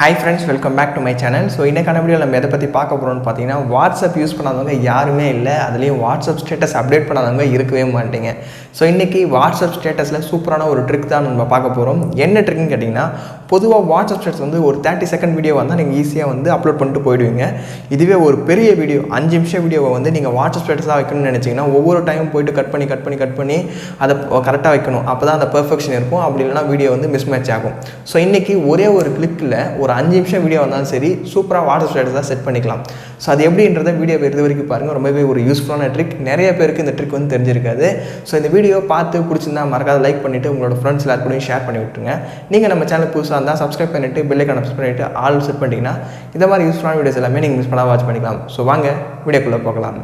Hi friends, welcome back to my channel. So இன்னைக்கான வீடியோல நம்ம எதை பத்தி பார்க்க போறோம்னு பாத்தீங்கன்னா WhatsApp யூஸ் பண்ணாதவங்க யாருமே இல்ல. அதுலயும் WhatsApp ஸ்டேட்டஸ் அப்டேட் பண்ணாதவங்க இருக்கவே மாட்டீங்க. So இன்னைக்கு WhatsApp ஸ்டேட்டஸ்ல சூப்பரான ஒரு ட்ரிக் தான் நம்ம பார்க்க போறோம். என்ன ட்ரிக்னு கேட்டிங்கன்னா பொதுவா WhatsApp ஸ்டேட்டஸ் வந்து ஒரு 30 செகண்ட் வீடியோ வந்தா நீங்க ஈஸியா வந்து அப்லோட் பண்ணிட்டு போய்டுவீங்க. இதுவே ஒரு பெரிய வீடியோ 5 நிமிஷம் வீடியோவை வந்து நீங்க WhatsApp ஸ்டேட்டஸா வைக்கணும்னு நினைச்சீங்கன்னா ஒவ்வொரு டைம் போய்ட்டு கட் பண்ணி அத கரெக்ட்டா வைக்கணும். அப்பதான் அந்த பெர்ஃபெக்ஷன் இருக்கும். அப்படி இல்லனா வீடியோ வந்து மிஸ் மேட்ச் ஆகும். So இன்னைக்கு ஒரே ஒரு கிளிக்ல ஒரு 5 நிமிஷம் வீடியோ வந்தாலும் சரி சூப்பரா வாட்ஸ்அப் ஸ்டேட்டஸா செட் பண்ணிக்கலாம். சோ அது எப்படின்றத வீடியோ இது வரைக்கும் பாருங்க. ரொம்பவே ஒரு யூஸ்ஃபுல்லான ட்ரிக். நிறைய பேருக்கு இந்த ட்ரிக் வந்து தெரிஞ்சிருக்காது. சோ இந்த வீடியோ பார்த்து பிடிச்சிருந்தா மறக்காம லைக் பண்ணிட்டு உங்களோட ஃப்ரெண்ட்ஸ் எல்லாருக்கும் ஷேர் பண்ணி விட்டுருங்க. நீங்க நம்ம சேனல் புதுசா இருந்தா Subscribe பண்ணிட்டு பெல் ஐகானை பிரஸ் பண்ணிட்டு ஆல் செட் பண்ணிட்டீங்கன்னா இந்த மாதிரி யூஸ்ஃபுல்லான வீடியோஸ் எல்லாமே நீங்க மிஸ் பண்ணாம வாட்ச் பண்ணிக்கலாம். சோ வாங்க வீடியோக்குள்ள போகலாம்.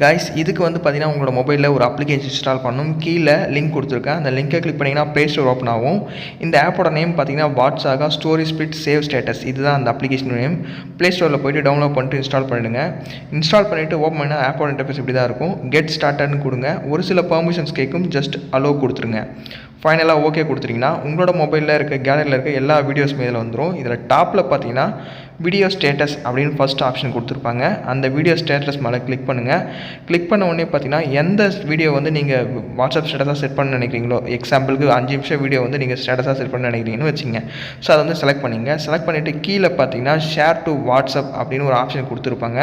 Guys, இதுக்கு வந்து பாத்தீங்கன்னா உங்களோட மொபைல்ல ஒரு அப்ளிகேஷன் இன்ஸ்டால் பண்ணனும். கீழ லிங்க் கொடுத்திருக்கேன். அந்த லிங்கை கிளிக் பண்ணீங்கன்னா Play Store ஓபன் ஆகும். இந்த ஆப்போட நேம் பாத்தீங்கன்னா WhatsApp Story Split Save Status. இதுதான் அந்த அப்ளிகேஷன் நேம். Play Storeல போய்ட்டு டவுன்லோட் பண்ணிட்டு இன்ஸ்டால் பண்ணிடுங்க. இன்ஸ்டால் பண்ணிட்டு ஓபன் பண்ணா ஆப்போட இன்டர்ஃபேஸ் இப்படி தான் இருக்கும். Get startedனு கொடுங்க. ஒரு சில பெர்மிஷன்ஸ் கேக்கும். ஜஸ்ட் allow கொடுத்துருங்க. ஃபைனலா ஓகே கொடுத்துட்டீங்கன்னா உங்களோட மொபைல்ல இருக்க கேலரியில இருக்க எல்லா வீடியோஸுமே இதுல வந்துரும். இதுல டாப்ல பாத்தீங்கன்னா வீடியோ ஸ்டேட்டஸ் அப்படினு ஃபர்ஸ்ட் ஆப்ஷன் கொடுத்திருப்பாங்க. அந்த வீடியோ ஸ்டேட்டஸ் மேல கிளிக் பண்ணுங்க. கிளிக் பண்ண உடனே பாத்தீங்கன்னா எந்த வீடியோ வந்து நீங்க வாட்ஸ்அப் ஸ்டேட்டஸா செட் பண்ண நினைக்கிறீங்களோ, எக்ஸாம்பிளுக்கு 5 நிமிஷம் வீடியோ வந்து நீங்க ஸ்டேட்டஸா செட் பண்ண நினைக்கிறீங்கன்னு வெச்சீங்க. சோ அத வந்து செலக்ட் பண்ணீங்க. செலக்ட் பண்ணிட்டு கீழ பாத்தீங்கன்னா ஷேர் டு வாட்ஸ்அப் அப்படினு ஒரு ஆப்ஷன் கொடுத்திருப்பாங்க.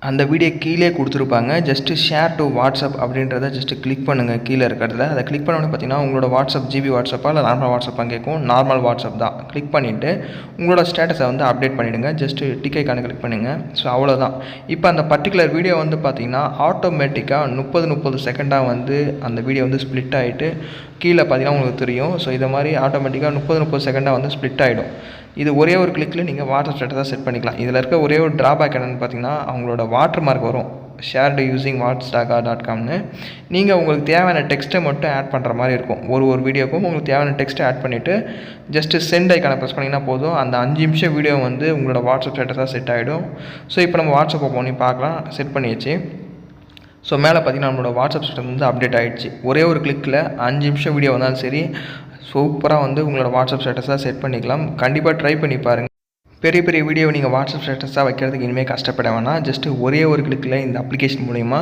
அந்த வீடியோ கீழே கொடுத்திருப்பாங்க. ஜஸ்ட் ஷேர் டு வாட்ஸ்அப் அப்படின்றத ஜஸ்ட் கிளிக் பண்ணுங்க. கீழ இருக்கிறதுல அத கிளிக் பண்ண உடனே பாத்தீங்கன்னா உங்களோட வாட்ஸ்அப் ஜிபி வாட்ஸ்அப்பா இல்ல நார்மல் வாட்ஸ்அப்பா கேக்கும். நார்மல் வாட்ஸ்அப் தான். கிளிக் பண்ணிட்டு உங்களோட ஸ்டேட்டஸை வந்து அப்டேட் பண்ணிடுங்க. ஜஸ்ட் டிக் ஐகானை கிளிக் பண்ணுங்க. சோ அவ்வளவுதான். இப்போ அந்த பர்టిక్యులர் வீடியோ வந்து பாத்தீங்கன்னா ஆட்டோமேட்டிக்கா 30 செகண்டா வந்து அந்த வீடியோ வந்து ஸ்ப்ளிட் ஆயிட்டு கீழ பாத்தீங்கன்னா உங்களுக்கு தெரியும். சோ இத மாதிரி ஆட்டோமேட்டிக்கா 30 செகண்டா வந்து ஸ்ப்ளிட் ஆயிடும். இது ஒரே ஒரு கிளிக்ல நீங்க வாட்ஸ்அப் ஸ்டேட்டஸா செட் பண்ணிக்கலாம். இதுல இருக்க ஒரே ஒரு டிராபேக் என்னன்னு பாத்தீங்கன்னா அவங்களோட வாட்டர் மார்க் வரும். shared using whatsapp.com-னு நீங்க உங்களுக்கு தேவையான டெக்ஸ்ட்டை மட்டும் ஆட் பண்ற மாதிரி இருக்கும். ஒரு வீடியோக்கும் உங்களுக்கு தேவையான டெக்ஸ்ட்டை ஆட் பண்ணிட்டு ஜஸ்ட் சென்ட் ஐகானை பிரஸ் பண்ணீங்கன்னா போதும். அந்த 5 நிமிஷம் வீடியோ வந்து உங்களோட வாட்ஸ்அப் ஸ்டேட்டஸா செட் ஆயிடும். சோ இப்போ நம்ம வாட்ஸ்அப் ஓபன் பண்ணி பார்க்கலாம். செட் பண்ணியாச்சு. சோ மேலே பாத்தீங்கன்னா நம்மளோட வாட்ஸ்அப் ஸ்டேட்டஸ் வந்து அப்டேட் ஆயிடுச்சு. ஒரே ஒரு கிளிக்ல 5 நிமிஷம் வீடியோ வந்தாலும் சரி சூப்பரா வந்து உங்களோட வாட்ஸ்அப் ஸ்டேட்டஸா செட் பண்ணிக்கலாம். கண்டிப்பா ட்ரை பண்ணி பாருங்க. பெரிய வீடியோ நீங்க வாட்ஸ்அப் ஸ்டேட்டஸா வைக்கிறதுக்கு இனிமே கஷ்டப்பட வேணாம். ஜஸ்ட் ஒரே ஒரு கிளிக்ல இந்த அப்ளிகேஷன் மூலமா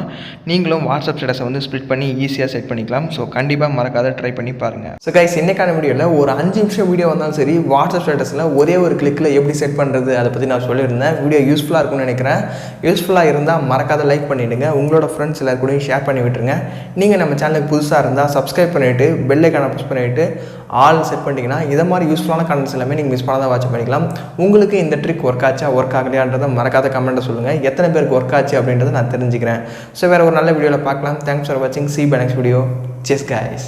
நீங்களும் வாட்ஸ்அப் ஸ்டேட்டஸை வந்து ஸ்ப்ளிட் பண்ணி ஈஸியா செட் பண்ணிக்கலாம். சோ கண்டிப்பா மறக்காத ட்ரை பண்ணி பாருங்க. சோ गाइस, இன்னைக்கான வீடியோல ஒரு 5 நிமிஷம் வீடியோ வந்தாலும் சரி வாட்ஸ்அப் ஸ்டேட்டஸ்ல ஒரே ஒரு கிளிக்ல எப்படி செட் பண்றது அத பத்தி நான் சொல்லியிருந்தேன். வீடியோ யூஸ்ஃபுல்லா இருக்கும்னு நினைக்கிறேன். யூஸ்ஃபுல்லா இருந்தா மறக்காத லைக் பண்ணிடுங்க. உங்களோட ஃப்ரெண்ட்ஸ் எல்லாருக்கும் ஷேர் பண்ணி விட்டுருங்க. நீங்க நம்ம சேனலுக்கு புதுசா இருந்தா Subscribe பண்ணிட்டு பெல் ஐகானை பிரஸ் பண்ணிட்டு ஆல் செட் பண்ணிட்டீங்கன்னா இத மாதிரி யூஸ்ஃபுல்லான கண்டென்ட்ஸ் எல்லாமே நீங்க மிஸ் பண்ணாத வாட்ச் பண்ணிக்கலாம். உங்களுக்கு இந்த ட்ரிக் ஒர்க் ஆச்சா ஒர்க் ஆகலையான்றதை மறக்காத கமெண்ட்ல சொல்லுங்க. எத்தனை பேருக்கு ஒர்க் ஆச்சு அப்படின்றத நான் தெரிஞ்சுக்கிறேன். சோ வேற ஒரு நல்ல வீடியோல பார்க்கலாம். Thanks for watching. See you by next video. Cheers guys.